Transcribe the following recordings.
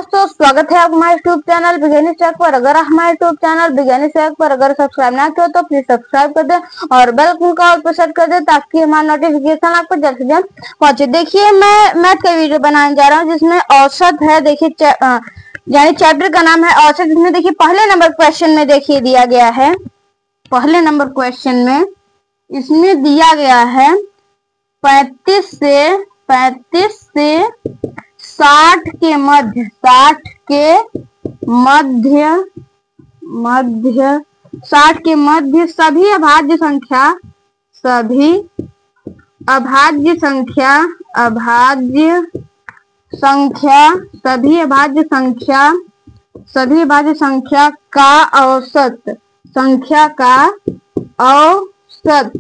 दोस्तों, स्वागत है आपका हमारे यूट्यूब चैनल बिगिनर्स ट्रैक पर। अगर आप हमारे यूट्यूब चैनल बिगिनर्स ट्रैक पर अगर सब्सक्राइब ना किया तो प्लीज सब्सक्राइब कर दें और बेल आइकन का ऑल पर सेट कर दें ताकि हमारा नोटिफिकेशन आपको जल्द से जल्द पहुंचे। देखिए, मैं मैथ का वीडियो बनाने जा रहा हूँ जिसमें औसत है। देखिए यानी चैप्टर का नाम है औसत, जिसमें देखिए पहले नंबर क्वेश्चन में देखिए दिया गया है। पहले नंबर क्वेश्चन में इसमें दिया गया है 35 से 60 के मध्य 60 के मध्य सभी अभाज्य संख्या का औसत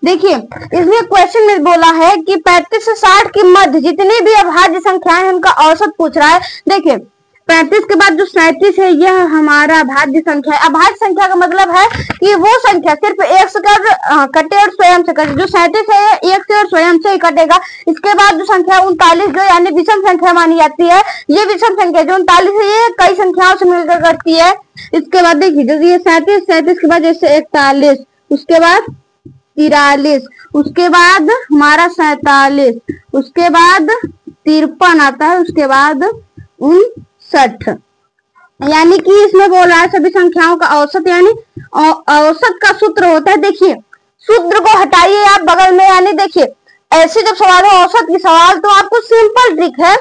देखिए, इसमें क्वेश्चन में बोला है कि 35 से 60 के मध्य जितनी भी अभाज्य संख्याएं हैं उनका औसत पूछ रहा है। देखिए, 35 के बाद जो 37 है यह हमारा अभाज्य संख्या है। अभाज्य संख्या का मतलब है कि वो संख्या सिर्फ एक से कटे और स्वयं से कटे। जो 37 है एक से और स्वयं से ही कटेगा। इसके बाद जो संख्या 39 जो यानी विषम संख्या मानी जाती है, ये विषम संख्या जो 39 है ये कई संख्याओं से मिलकर करती है। इसके बाद देखिए, जो ये 37 के बाद जैसे 41, उसके बाद 43, उसके बाद हमारा 47, उसके बाद 53 आता है, उसके बाद 59। यानी कि इसमें बोल रहा है सभी संख्याओं का औसत, यानी औसत का सूत्र होता है। देखिए, सूत्र को हटाइए आप बगल में, यानी देखिए ऐसे जब सवाल हो औसत की सवाल तो आपको सिंपल ट्रिक है,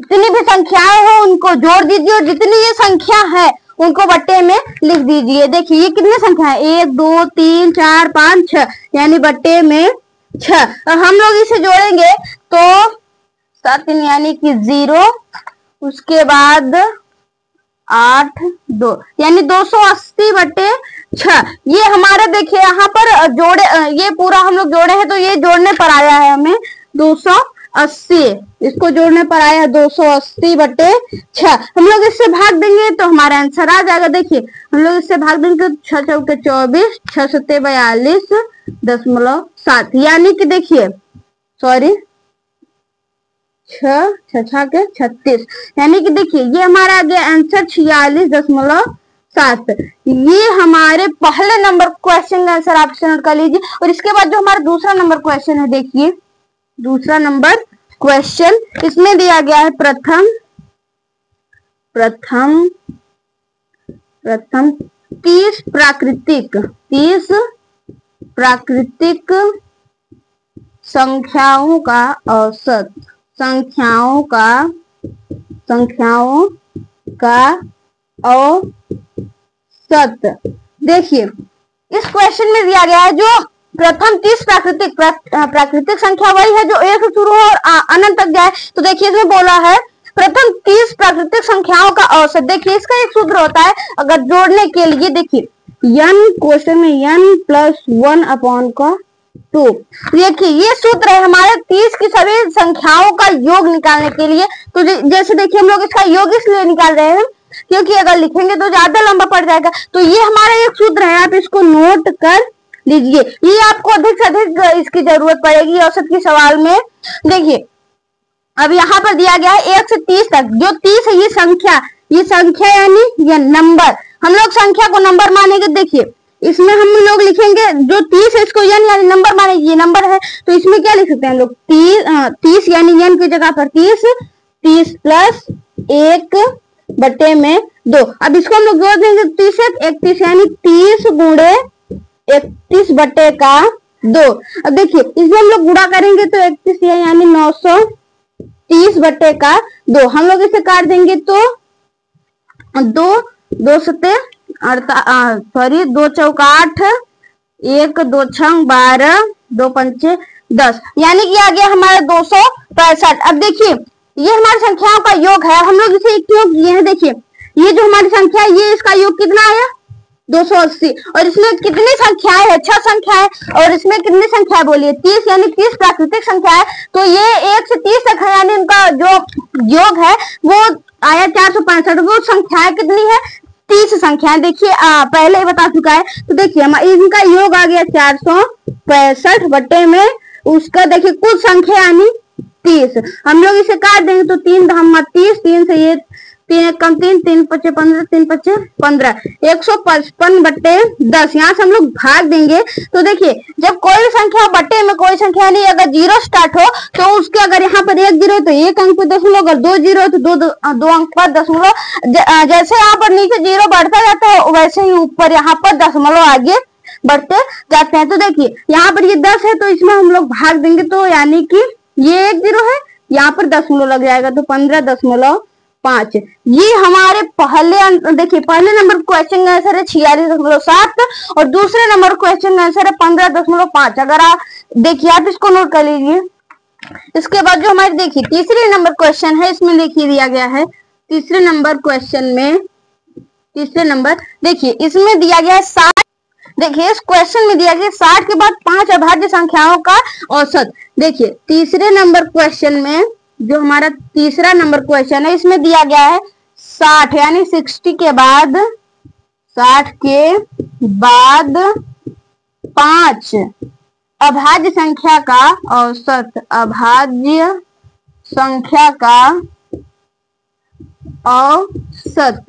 जितनी भी संख्याएं हो उनको जोड़ दीजिए और जितनी ये संख्या है उनको बट्टे में लिख दीजिए। देखिए ये कितनी संख्या है, 1 2 3 4 5 6, यानी बट्टे में 6। और हम लोग इसे जोड़ेंगे तो 7 यानी कि 0, उसके बाद 8 2, यानी 280/6। ये हमारे देखिए यहाँ पर जोड़े, ये पूरा हम लोग जोड़े हैं तो ये जोड़ने पर आया है हमें 280। इसको जोड़ने पर आया 280/6। हम लोग इससे भाग देंगे तो हमारा आंसर आ जाएगा। देखिए, हम लोग इससे भाग देंगे तो 6 चौके 24, 6 सत्ते 42.7, यानी कि देखिए 36, यानी कि देखिए ये हमारा आ गया आंसर 46.7। ये हमारे पहले नंबर क्वेश्चन का आंसर आप नोट कर लीजिए। और इसके बाद जो हमारा दूसरा नंबर क्वेश्चन है, देखिए दूसरा नंबर क्वेश्चन इसमें दिया गया है प्रथम 30 प्राकृतिक संख्याओं का औसत देखिए, इस क्वेश्चन में दिया गया है जो प्रथम 30 प्राकृतिक संख्या वही है जो 1 से शुरू हो और अनंत तक जाए। तो देखिए इसमें बोला है प्रथम 30 प्राकृतिक संख्याओं का औसत। देखिए इसका एक सूत्र होता है अगर जोड़ने के लिए। देखिए क्वेश्चन में n+1/2। देखिए ये सूत्र है हमारे 30 की सभी संख्याओं का योग निकालने के लिए। तो जैसे देखिए हम लोग इसका योग इसलिए निकाल रहे हैं क्योंकि अगर लिखेंगे तो ज्यादा लंबा पड़ जाएगा। तो ये हमारा एक सूत्र है, आप इसको नोट कर लीजिए। ये आपको अधिक से अधिक इसकी जरूरत पड़ेगी औसत के सवाल में। देखिए अब यहाँ पर दिया गया है 1 से 30 तक। जो 30 है ये संख्या यानी ये नंबर। हम लोग संख्या को नंबर मानेंगे। देखिए इसमें हम लोग लिखेंगे जो 30 है इसको यानी नंबर मानेंगे, ये नंबर है। तो इसमें क्या लिख सकते हैं हम लोग, 30 यानी n की जगह पर 30 प्लस 1/2। अब इसको हम लोग जोड़ देंगे 31 यानी 30 गुणे 31/2। अब देखिए इसमें हम लोग गुणा करेंगे तो 31 यानी 930/2। हम लोग इसे काट देंगे तो 2 चौका 8, 1 2 छंग 12, 2 पंचे 10, यानी कि आ गया हमारा 265। अब देखिए ये हमारी संख्याओं का योग है। हम लोग इसे क्यों किए हैं, देखिए ये जो हमारी संख्या है ये इसका योग कितना आया 280। और इसमें कितनी संख्याएं है, 6 संख्याएं। और इसमें कितनी संख्या बोलिए 30, यानी 30 प्राकृतिक संख्या है। तो ये 1 से 30 तक है, यानी इनका जो योग है वो आया 465। वो संख्याएं कितनी है 30 संख्याएं। देखिए पहले ही बता चुका है। तो देखिए इनका योग आ गया 465 बटे में उसका देखिए कुल संख्या यानी 30। हम लोग इसे काट देंगे तो 3 धाम 30, 3 से ये 3 एक कम 3, 3 पच्चे 15, 3 पच्चे 15, 155/10। यहाँ से हम लोग भाग देंगे तो देखिए जब कोई संख्या बटे में कोई संख्या नहीं, अगर 0 स्टार्ट हो तो उसके अगर यहाँ पर 1 0 तो 1 अंक पर दशमलव, अगर 2 0 तो 2 अंक पर दशमलव। जैसे यहाँ पर नीचे 0 बढ़ता जाता है वैसे ही ऊपर यहाँ पर दशमलव आगे बढ़ते जाते हैं। तो देखिए यहाँ पर ये 10 है तो इसमें हम लोग भाग देंगे तो यानी कि ये 1 0 है, यहाँ पर दशमलव लग जाएगा तो 15.5। ये हमारे पहले देखिए पहले नंबर क्वेश्चन का आंसर है 46.7 और दूसरे नंबर क्वेश्चन का आंसर है 15.5। अगर आप देखिए आप इसको नोट कर लीजिए। इसके बाद जो हमारे देखिए तीसरे नंबर क्वेश्चन है, इसमें देखिए दिया गया है तीसरे नंबर क्वेश्चन में, तीसरे नंबर देखिए इसमें दिया गया है 60। देखिए इस क्वेश्चन में दिया गया 60 के बाद 5 अभाज्य संख्याओं का औसत। देखिए तीसरे नंबर क्वेश्चन में जो हमारा तीसरा नंबर क्वेश्चन है इसमें दिया गया है 60 यानी 60 के बाद 5 अभाज्य संख्या का औसत, अभाज्य संख्या का औसत।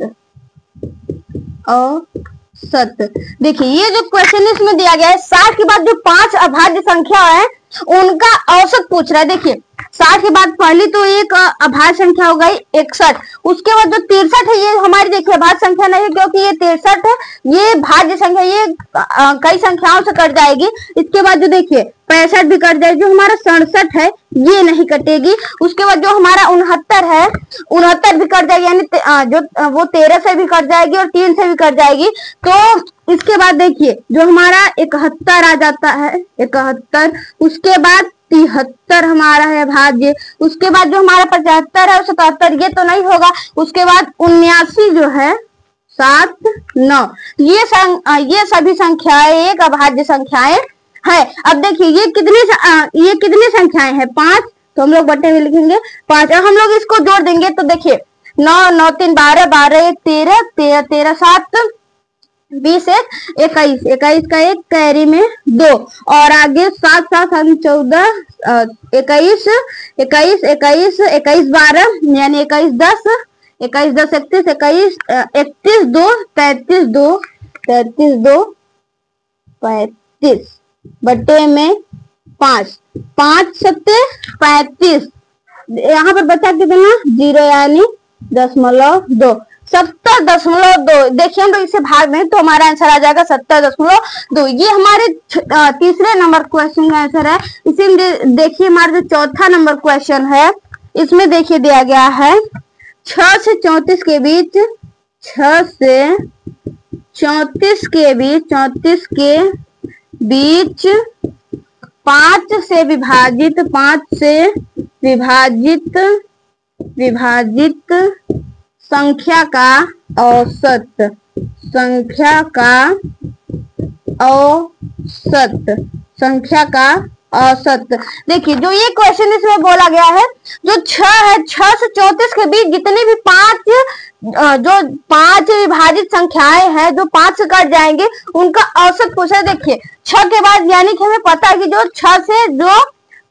देखिए ये जो क्वेश्चन इसमें दिया गया है 60 के बाद जो 5 अभाज्य संख्या है उनका औसत पूछ रहा है। देखिए 60 के बाद पहली तो एक अभाज्य संख्या हो गई 61, उसके बाद जो 63 है ये हमारी देखिए अभाज्य संख्या नहीं है क्योंकि ये 63 है, ये भाज्य संख्या, ये कई संख्याओं से कट जाएगी। इसके बाद जो देखिए 65 भी कट जाएगी, जो हमारा 67 है ये नहीं कटेगी। उसके बाद जो हमारा 69 है 69 भी कट जाएगी, यानी जो वो 13 से भी कट जाएगी और 3 से भी कट जाएगी। तो इसके बाद देखिए जो हमारा 71 आ जाता है 71, उसके बाद 73 हमारा है भाज्य, उसके बाद जो हमारा 75 है 77 ये तो नहीं होगा, उसके बाद 79 जो है 7 9 ये सभी संख्याएं एक अभाज्य संख्याएं है। अब देखिए ये कितनी संख्याएं हैं 5, तो हम लोग बटे में लिखेंगे 5 और हम लोग इसको जोड़ देंगे तो देखिए 9 9 3 12 12 1 13 13 13 7 20 21 21 का 1 कैरी में 2 और आगे 7 7 14 21 21 21 21 12 यानी 21 10 21 10 31 21 31 2 33 2 33 2 35 बटे में 5 5 7 35। यहाँ पर बचा कितना 0 यानी 0.2 70.2। देखिए हम लोग इसे भाग दें तो हमारा आंसर आ जाएगा 70.2। ये हमारे तीसरे नंबर क्वेश्चन का आंसर है। इसी देखिए हमारा जो चौथा नंबर क्वेश्चन है इसमें देखिए दिया गया है 6 से 34 के बीच 6 से 34 के बीच 5 से विभाजित संख्या का औसत। देखिए जो ये क्वेश्चन इसमें बोला गया है जो 6 है 6 से 34 के बीच जितनी भी 5 विभाजित संख्याएं हैं जो 5 से कट जाएंगे उनका औसत पूछा है। देखिए 6 के बाद यानी कि हमें पता है कि जो 6 से जो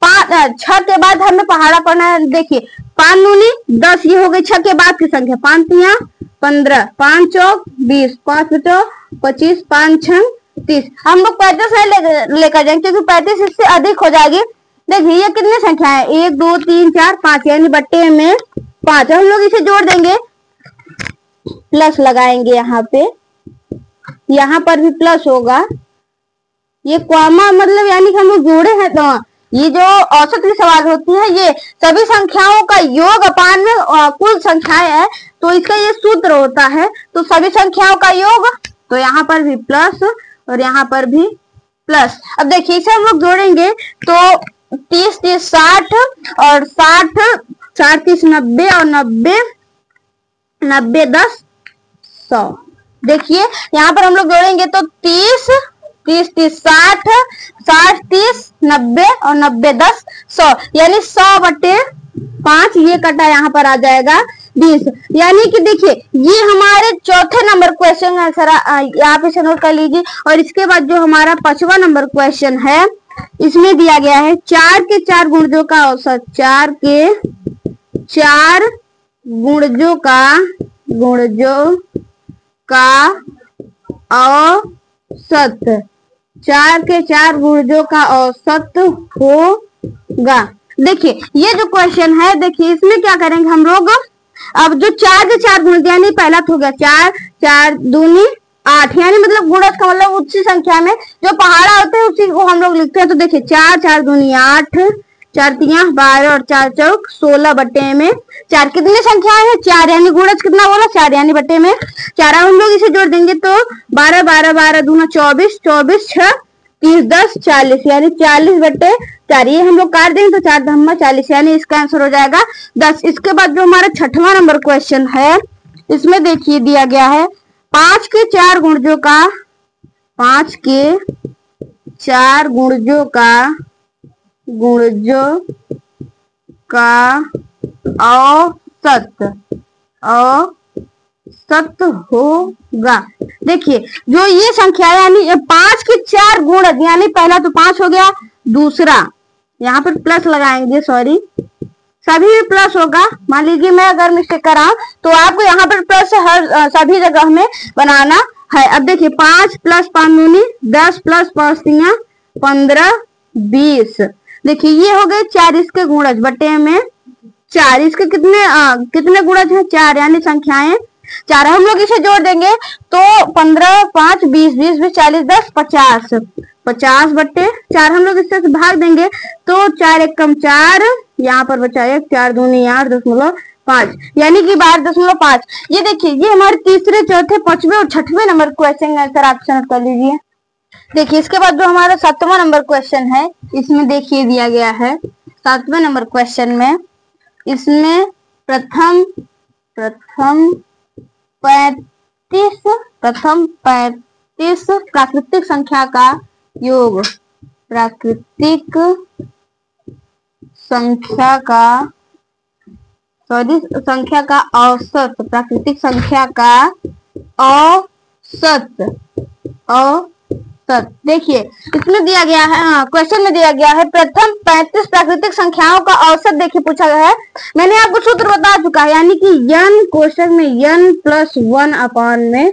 6 के बाद हमें पहाड़ा पढ़ना है। देखिए 5 दूनी 10 ये हो गई 6 के बाद की संख्या, 5 तिया 15 5 चौक 20 5 बचो 25 5 6 30। हम लोग 35 में लेकर जाएंगे क्योंकि 35 इससे अधिक हो जाएगी। देखिए ये कितनी संख्या है 1 2 3 4 5 यानी बट्टे में 5। हम लोग इसे जोड़ देंगे, प्लस लगाएंगे यहाँ पे, यहाँ पर भी प्लस होगा। ये कॉमा मतलब यानी कि हम लोग जोड़े हैं तो ये जो औसत की सवाल होती है ये सभी संख्याओं का योग अपान में कुल संख्याएं है तो इसका ये सूत्र होता है। तो सभी संख्याओं का योग, तो यहाँ पर भी प्लस और यहाँ पर भी प्लस। अब देखिए इसे हम लोग जोड़ेंगे तो 30 30 60 और 60 60 30 90 और 90 90 10 100। देखिए यहाँ पर हम लोग जोड़ेंगे तो 30 30 30 60 60 30 90 और 90 10 100 यानी 100 बटे 5 ये कटा यहाँ पर आ जाएगा 20। यानी कि देखिए ये हमारे चौथे नंबर क्वेश्चन का आंसर आप इसे नोट कर लीजिए। और इसके बाद जो हमारा 5वां नंबर क्वेश्चन है इसमें दिया गया है 4 के 4 गुणजों का औसत, 4 के 4 गुणजों का औसत, 4 के 4 गुणजों का औसत होगा। देखिए ये जो क्वेश्चन है, देखिए इसमें क्या करेंगे हम लोग, अब जो 4 के 4 गुणज यानी पहला तो हो गया 4, 4 दूनी 8, यानी मतलब गुणज का मतलब उसी संख्या में जो पहाड़ा होते हैं उसी को हम लोग लिखते हैं। तो देखिए 4, 4 दूनी 8, 4 तिया 12 और 4 चौक 16 बटे में 4 कितनी संख्याएं हैं 4, यानी गुणज कितना बोला 4, यानी बटे में 4। अब हम लोग इसे जोड़ देंगे तो 12, 12, 12 दूना 24, 24 6 30 10 40, यानी 40 बटे 4। ये हम लोग काट देंगे तो 4 धम्मा 40, यानी इसका आंसर हो जाएगा 10। इसके बाद जो हमारा 6वां नंबर क्वेश्चन है, इसमें देखिए दिया गया है 5 के 4 गुणजों का, 5 के 4 गुणजों का औसत होगा। देखिए जो ये संख्या है यानी 5 के 4 गुणज, यानी पहला तो 5 हो गया, दूसरा यहाँ पर प्लस लगाएंगे, सॉरी सभी भी प्लस होगा। मान लीजिए मैं अगर मिस्टेक कर रहा हूं तो आपको यहाँ पर प्लस हर सभी जगह में बनाना है। अब देखिए 5 प्लस 5 दूनी 10 प्लस 5 तिया 15 20, देखिए ये हो गए 4 इसके गुणज बटे में 4, इसके कितने गुणज हैं 4, यानी संख्याएं 4। हम लोग इसे जोड़ देंगे तो 15 5 20 20 20 40 10 50, 50 बटे 4। हम लोग इससे भाग देंगे तो 4 एक कम 4, यहाँ पर बचा 1, 4 दूनी 8 0.5, यानी कि 12.5। ये देखिए ये हमारे तीसरे, चौथे, 5वें और 6वें नंबर क्वेश्चन का आंसर आप नोट कर लीजिए। देखिए इसके बाद जो हमारा 7वां नंबर क्वेश्चन है, इसमें देखिए दिया गया है 7वें नंबर क्वेश्चन में, इसमें प्रथम 35 प्राकृतिक संख्या का योग, प्राकृतिक संख्या का औसत, प्राकृतिक संख्या का औसत। देखिए इसमें दिया गया है, क्वेश्चन में दिया गया है प्रथम 35 प्राकृतिक संख्याओं का औसत देखिए पूछा गया है। मैंने आपको सूत्र बता चुका है, यानी कि n कोष्टक में n + 1 अपान में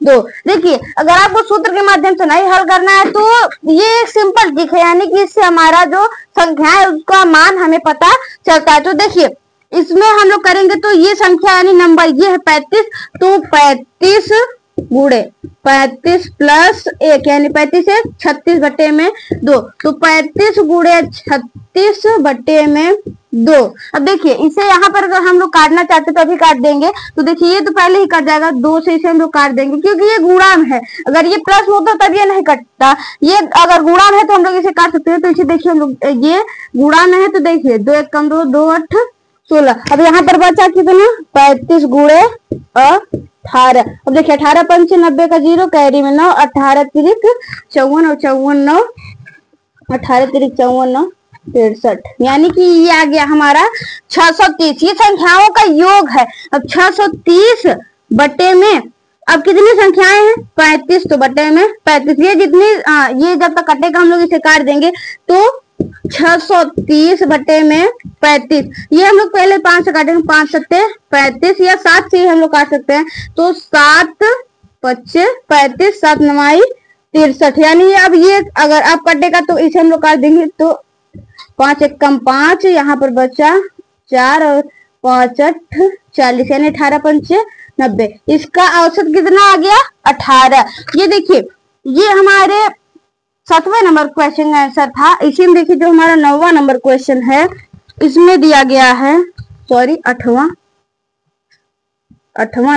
2। देखिए अगर आपको सूत्र के माध्यम से नहीं हल करना है तो ये एक सिंपल ट्रिक है, यानी कि इससे हमारा जो संख्या है उसका मान हमें पता चलता है। तो देखिए इसमें हम लोग करेंगे तो ये संख्या यानी नंबर ये है 35, तो 35 गुणे 35 प्लस 1 यानी 35 है 36 बटे में 2, तो 35 गुणे 36 बटे में 2। अब देखिए इसे यहाँ पर अगर हम लोग काटना चाहते तो अभी काट देंगे, तो देखिए ये तो पहले ही कट जाएगा, 2 से इसे हम लोग काट देंगे क्योंकि ये गुणाम है। अगर ये प्लस होता तब ये नहीं कटता, ये अगर गुणाम है तो हम लोग इसे काट सकते हैं। तो इसे देखिए हम लोग ये गुणाम है तो देखिए 2 1 कम 2 2 8 16। अब यहाँ पर बचा कितना 35 गुणे 18। अब देखिए 18 पंच 90 का 0 कैरी में 9, 18 तिरिक 54 और 54 9, 18 तिरिक 54 9 63, यानी कि ये आ गया हमारा 630। ये संख्याओं का योग है। अब 630 बटे में अब कितनी संख्याएं हैं 35, तो बटे में 35, ये जितनी ये जब तक कटेगा हम लोग इसे काट देंगे तो 630 बटे में 35। ये हम लोग पहले 5 से काटेंगे, 5 सत्ते 35 या 7 से हम लोग काट सकते हैं, तो 7 पच्चे 35 7 9 63, यानी अब ये अगर आप कटेगा तो इसे हम लोग काट देंगे तो 5 1 कम 5, यहाँ पर बचा 4 और 5 8 40, यानी 18 पंचे 90। इसका औसत कितना आ गया 18। ये देखिए ये हमारे 7वें नंबर क्वेश्चन का आंसर था। इसी में देखिए जो हमारा 9वां नंबर क्वेश्चन है, इसमें दिया गया है, सॉरी 8वां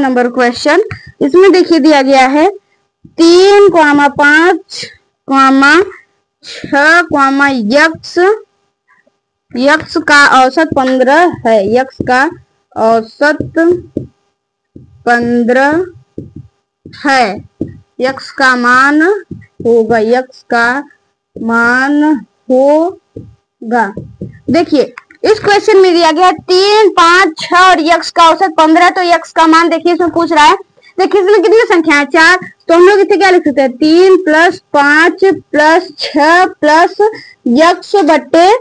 नंबर क्वेश्चन, इसमें देखिए दिया गया है 3, 5, 6, यक्स का औसत 15 है, यक्स का औसत 15 है, यक्स का मान होगा, यक्स का मान होगा। देखिए इस क्वेश्चन में दिया गया 3, 5, 6 और यक्स का औसत 15, तो यक्स का मान देखिए इसमें पूछ रहा है देखिए इसमें कितनी संख्या है 4, तो हम लोग इसे क्या लिख सकते हैं 3 + 5 + 6 + x बट्टे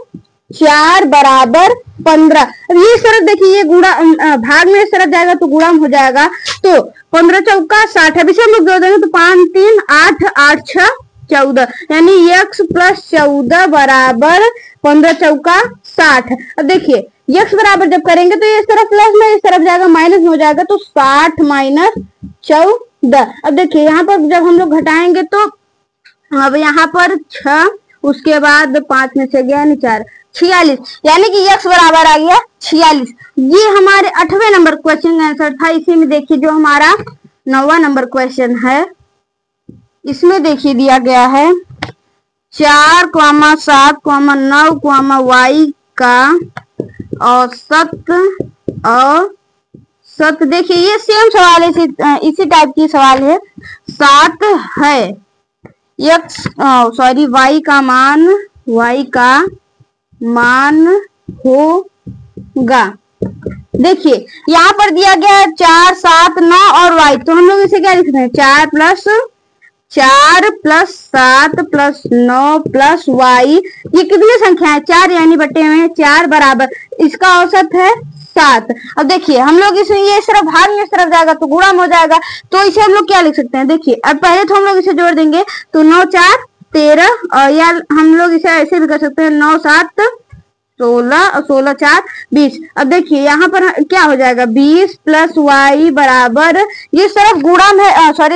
4 बराबर 15। अब ये शरत देखिए, ये गुणा भाग में शरत जाएगा तो गुणा हो जाएगा, तो 15 चौका 60। अब इसे हम लोग जोड़ देंगे तो 5 3 8 8 6 14, यानी x + 14 बराबर 15 चौका 60। अब देखिए x बराबर जब करेंगे तो ये इस तरफ प्लस में, इस तरफ जाएगा माइनस में हो जाएगा, तो 60 - 14। अब देखिए यहाँ पर जब हम लोग घटाएंगे तो अब यहाँ पर 6, उसके बाद 5 में से गया 4, 46, यानी कि x बराबर आ गया 46। ये हमारे 8वें नंबर क्वेश्चन का आंसर था। इसी में देखिए जो हमारा 9वां नंबर क्वेश्चन है, इसमें देखिए दिया गया है 4, 7, 9, y का औसत देखिए ये सेम सवाल है, इसी टाइप की सवाल है। 7 है y का मान होगा। देखिए यहाँ पर दिया गया है 4, 7, 9 और y, तो हम लोग इसे क्या लिख सकते हैं 4 + 7 + 9 + y। ये कितनी संख्या है 4, यानी बट्टे में 4 बराबर इसका औसत है 7। अब देखिए हम लोग इसमें ये इस तरफ भाग में इस तरफ जाएगा तो गुणा में हो जाएगा, तो इसे हम लोग क्या लिख सकते हैं देखिए। अब पहले तो हम लोग इसे जोड़ देंगे तो 9 4 13, और या हम लोग इसे ऐसे भी कर सकते हैं 9 7 16 और 16 4 20। अब देखिए यहाँ पर क्या हो जाएगा 20 + y बराबर, ये इस तरफ गुणा में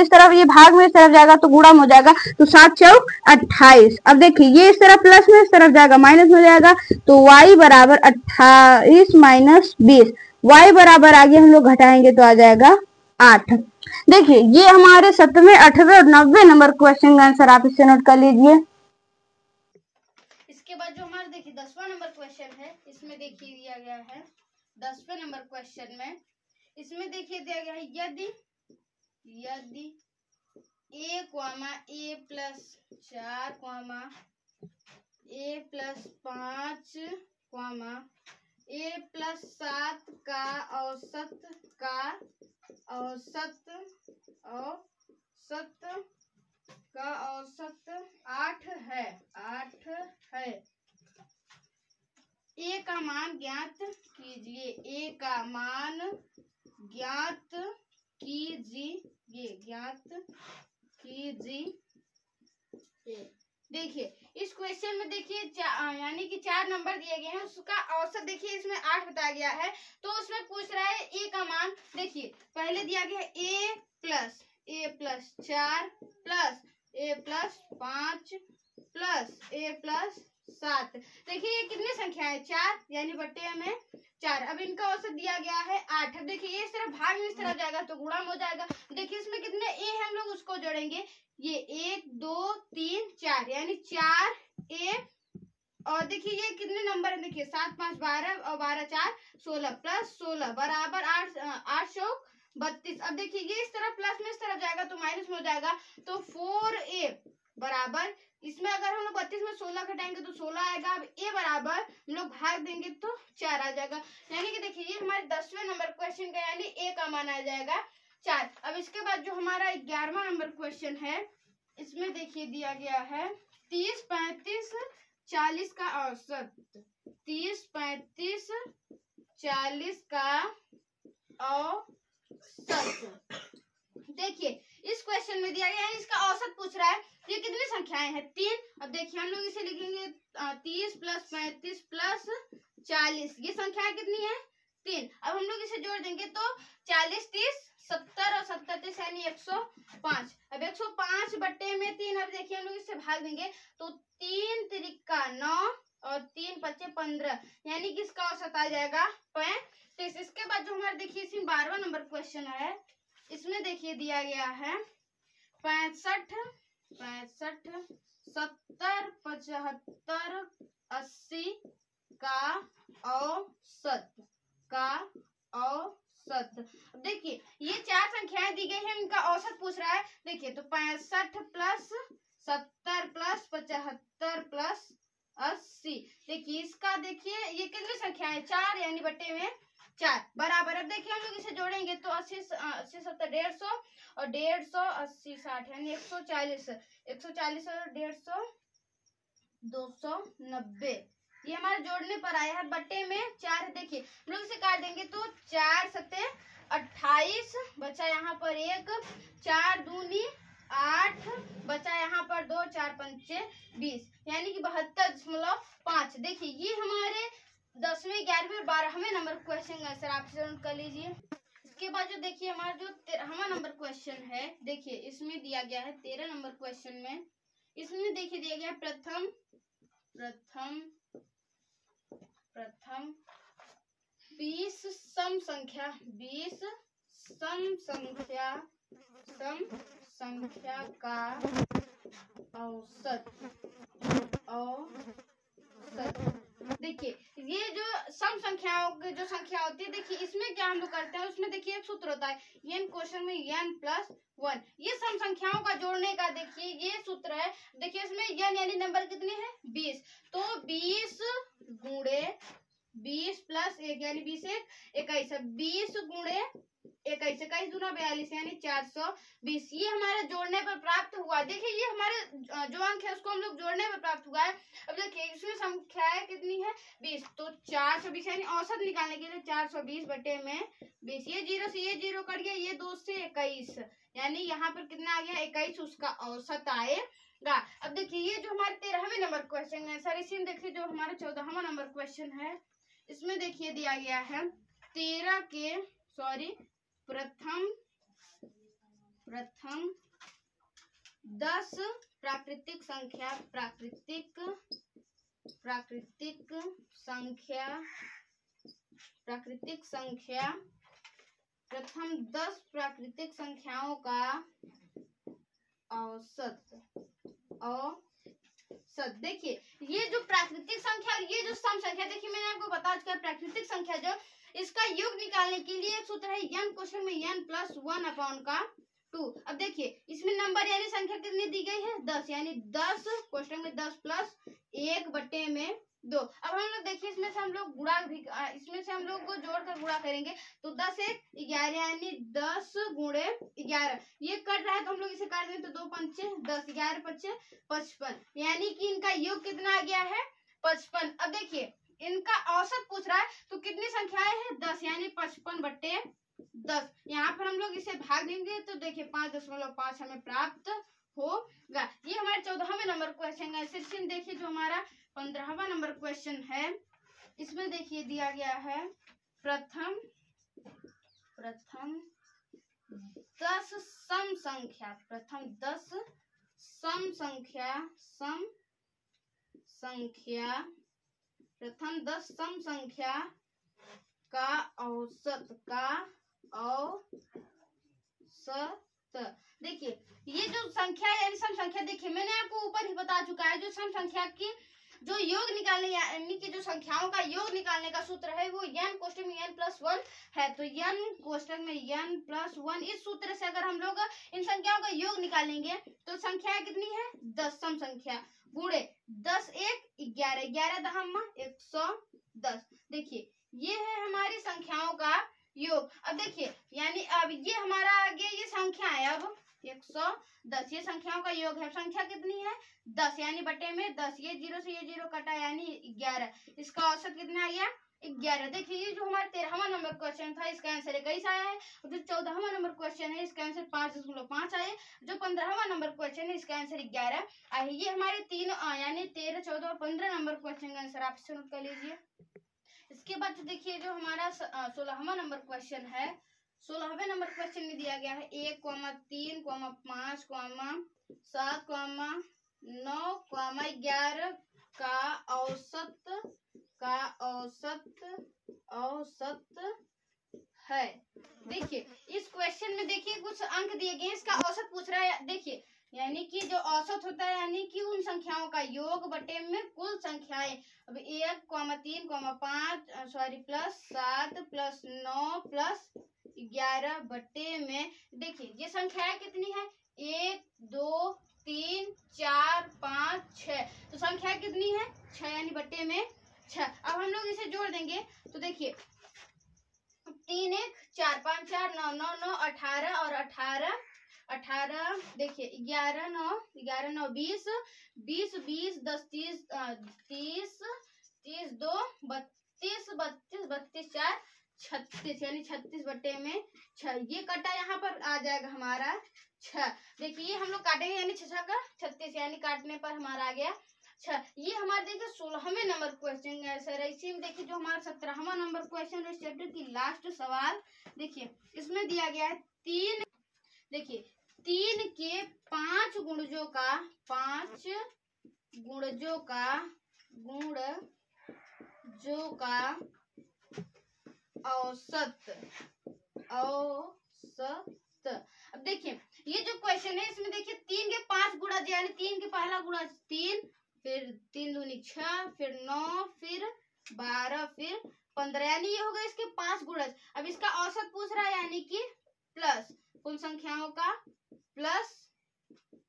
इस तरफ ये भाग में इस तरफ जाएगा तो गुणा में हो जाएगा, तो 7 चौक 28। अब देखिए ये इस तरफ प्लस में इस तरफ जाएगा माइनस में हो जाएगा, तो y बराबर 28 - 20। y बराबर आगे हम लोग घटाएंगे तो आ जाएगा 8। देखिए ये हमारे 7वें 8वें और 9वें नंबर क्वेश्चन का आंसर, आप इसे नोट कर लीजिए। इसके बाद जो हमारा देखिए 10वां नंबर क्वेश्चन है, इसमें देखिए दिया गया है 10वें नंबर क्वेश्चन में, इसमें देखिए दिया गया है यदि a, a + 4, a + 5, a + 7 का औसत 8 है। a का मान ज्ञात कीजिए। देखिए इस क्वेश्चन में देखिए यानी कि 4 नंबर दिए गए हैं, उसका औसत देखिए इसमें 8 बताया गया है, तो उसमें पूछ रहा है a का मान। देखिए पहले दिया गया है a + 4 + a + 5 + a + 7। देखिए ये कितनी संख्या है 4, यानी बट्टे में 4। अब इनका औसत दिया गया है 8। अब देखिए ये इस तरफ भाग में इस तरफ जाएगा तो गुणा में हो जाएगा। देखिए इसमें कितने a है, हम लोग उसको जोड़ेंगे, ये 1 2 3 4, यानी 4a। और देखिए ये कितने नंबर है, देखिए 7 5 12 और 12 4 16 + 16 बराबर 8 32। अब देखिए ये इस तरफ प्लस में इस तरफ जाएगा तो माइनस में हो जाएगा, तो 4a बराबर, इसमें अगर हम लोग 32 में 16 घटाएंगे तो 16 आएगा। अब a बराबर हम लोग भाग देंगे तो 4 आ जाएगा, यानी कि देखिए ये हमारे 10वें नंबर क्वेश्चन का, यानी a का मान आ जाएगा 4। अब इसके बाद जो हमारा 11वां नंबर क्वेश्चन है, इसमें देखिए दिया गया है 30 35 40 का औसत। 30 35 40 का औसत। देखिए इस क्वेश्चन में दिया गया है, इसका औसत पूछ रहा है। ये कितनी संख्याएं हैं 3। अब देखिए हम लोग इसे लिखेंगे 30 + 35 + 40, ये संख्याएं कितनी है 3। अब हम लोग इसे जोड़ देंगे तो 40 30 70 और 70 30, यानी 105। अब 105 बट्टे में 3। अब देखिए हम लोग इसे भाग देंगे तो 3 त्रिका 9 और 3 पच्चे 15, यानी कि इसका औसत आ जाएगा 35। इसके बाद जो हमारे देखिए इसमें 12वां नंबर क्वेश्चन है, इसमें देखिए दिया गया है 65 70 75 80 का औसत। देखिए ये 4 संख्याएं दी गई हैं, इनका औसत पूछ रहा है। देखिए तो 65 + 70 + 75 + 80। देखिए इसका देखिए ये कितनी संख्या है 4, यानी बट्टे में 4 बराबर। अब देखिए हम लोग इसे जोड़ेंगे तो 80 80 70 150 और 150 80 60 यानी 140 140 और 150 290। ये हमारे जोड़ने पर आया है, बट्टे में 4 है। देखिए हम लोग इसे काट देंगे तो 4 सत्ते 28 बचा यहाँ पर 1, 4 दूनी 8 बचा यहाँ पर 2, 4 पंचे 20 यानी कि 72.5। देखिए ये हमारे 10वें 11वें और 12वें नंबर क्वेश्चन का आंसर आप नोट कर लीजिए। इसके बाद जो देखिए हमारा जो 13वां नंबर क्वेश्चन है, देखिए इसमें दिया गया है 13 नंबर क्वेश्चन में, इसमें देखिए दिया गया है प्रथम 20 सम संख्या का औसत। देखिए ये जो सम संख्याओं की जो संख्या होती है, देखिए इसमें क्या हम लोग करते हैं, उसमें देखिए एक सूत्र होता है n क्वेश्चन में n+1। ये सम संख्याओं का जोड़ने का देखिए ये सूत्र है। देखिए इसमें n यानी नंबर कितने हैं 20, तो 20 गुणे 20 प्लस 1 यानी 20 1 21, 20 गुणे 21 21 दूना 42 यानी 420। ये हमारे जोड़ने पर प्राप्त हुआ। देखिए ये हमारे जो अंक है उसको हम लोग जोड़ने पर प्राप्त हुआ है। अब देखिए इसमें संख्याएं कितनी है 20, तो 420 यानी औसत निकालने के लिए 420 बटे में 20। ये 0 से ये 0 कट गया, ये 2 से 21 यानी यहाँ पर कितना आ गया 21, उसका औसत आएगा। अब देखिए ये जो हमारे 13वें नंबर क्वेश्चन है सर, इसी में देखिए जो हमारा 14वां नंबर क्वेश्चन है, इसमें देखिए दिया गया है प्रथम 10 प्राकृतिक संख्या प्रथम 10 प्राकृतिक संख्याओं का औसत। देखिए ये जो प्राकृतिक संख्या और ये जो सम संख्या, देखिए मैंने आपको बता चुका है प्राकृतिक संख्या जो इसका योग निकालने के लिए एक सूत्र है n क्वेश्चन में n+1/2। अब देखिए इसमें नंबर यानी संख्या कितनी दी गई है 10, यानी 10 क्वेश्चन में 10 प्लस 1 बटे में 2। अब हम लोग देखिए इसमें से हम लोग गुणा भी, इसमें से हम लोग को जोड़कर गुणा करेंगे तो 10 1 11 यानी 10 गुणे 11। ये कट रहा है तो हम लोग इसे काट देंगे तो 2 पंचे 10 11 पच्चे 55 यानी कि इनका योग कितना आ गया है 55। अब देखिए इनका औसत पूछ रहा है तो कितनी संख्याएं हैं 10 यानी 55 बटे 10। यहाँ पर हम लोग इसे भाग देंगे तो देखिए 5.5 हमें प्राप्त होगा। ये हमारे 14वें नंबर क्वेश्चन है। सेक्शन देखिए जो हमारा 15वां नंबर क्वेश्चन है, इसमें देखिए दिया गया है प्रथम 10 सम संख्या प्रथम 10 सम संख्या का औसत देखिए ये जो संख्या यानी सम संख्या, देखिए मैंने आपको ऊपर ही बता चुका है जो सम संख्या की जो योग निकालने यानी कि जो संख्याओं का योग निकालने का सूत्र है वो n कोष्टक में n+1 है। तो n कोष्टक में n+1, इस सूत्र से अगर हम लोग इन संख्याओं का योग निकालेंगे तो संख्या कितनी है 10 सम संख्या गुणे 10 1 11 11 दहम्मा 110। देखिए ये है हमारी संख्याओं का योग। अब देखिए यानी अब ये हमारा आगे ये संख्या है अब 110, ये संख्याओं का योग है। संख्या कितनी है 10 यानी बटे में 10, ये 0 से ये 0 कटा यानी 11, इसका औसत कितना आ गया 11। देखिए ये जो हमारा 13वां नंबर क्वेश्चन था इसका आंसर 21 आया है, जो 14वां नंबर क्वेश्चन है इसका आंसर 5.5 आया, जो 15वां नंबर क्वेश्चन है इसका आंसर 11 आया। ये हमारे 3 यानी 13 14 और 15 नंबर क्वेश्चन का आंसर आप नोट कर लीजिए। इसके बाद देखिए जो हमारा 16वां नंबर क्वेश्चन है, 16वें नंबर क्वेश्चन में दिया गया है 1, 3, 5, 7, 9, 11 का औसत है। देखिए इस क्वेश्चन में देखिए कुछ अंक दिए गए, इसका औसत पूछ रहा है। देखिए यानी कि जो औसत होता है यानी कि उन संख्याओं का योग बटे में कुल संख्याएं। अब 1, 3, 5 प्लस 7 प्लस 9 प्लस 11 बटे में, देखिए ये संख्याएं कितनी है 1 2 3 4 5 6, तो संख्या कितनी है 6 यानी बटे में 6। अब हम लोग इसे जोड़ देंगे तो देखिए 3 1 4 5 4 9 9 9 18 और 18 18 देखिए 11 9 20 20 20 10 30 30 30 2 32 32 32 4 36 यानी 36 बटे में 6। ये कटा यहाँ पर आ जाएगा हमारा 6। देखिए हम लोग काटेंगे यानी 6 का 36 यानी काटने पर हमारा आ गया 6। ये हमारे देखिए 16वें नंबर क्वेश्चन आंसर है। इसी में देखिए जो हमारा 17वां नंबर क्वेश्चन है चैप्टर की लास्ट सवाल देखिए इसमें दिया गया है 3 देखिए 3 के 5 गुणजों का औसत। अब देखिए ये जो क्वेश्चन है इसमें देखिए 3 के 5 गुणा यानी 3 के पहला गुणा 3 फिर 3 दूनी 6 फिर 9 फिर 12 फिर 15 यानी ये हो गए इसके 5 गुणज। अब इसका औसत पूछ रहा है यानी कि प्लस कुल संख्याओं का प्लस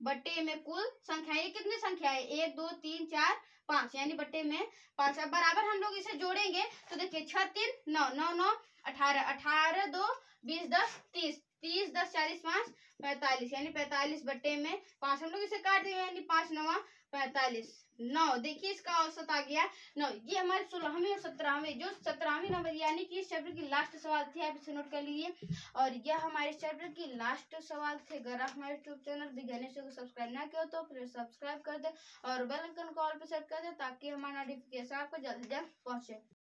बटे में कुल संख्या। ये कितनी संख्या है 1 2 3 4 5 यानी बटे में 5। अब बराबर हम लोग इसे जोड़ेंगे तो देखिए 6 3 9 9 9 18 18 2 20 10 30 30 10 40 5 45 यानी 45 बटे में 5। हम लोग इसे काट देंगे यानी 5 9 45 9। देखिए इसका औसत आ गया 9। ये हमारे 16वें और 17वें जो 17वें नंबर यानी कि इस चैप्टर की लास्ट सवाल थी आप इसे नोट कर लीजिए। और यह हमारे चैप्टर की लास्ट सवाल थे। अगर आप हमारे यूट्यूब चैनल बिगिनर्स को सब्सक्राइब ना किया तो फिर सब्सक्राइब कर दे और बेल आइकन को ऑल पे सेट कर दे ताकि हमारा नोटिफिकेशन आपको जल्द से जल्द पहुंचे।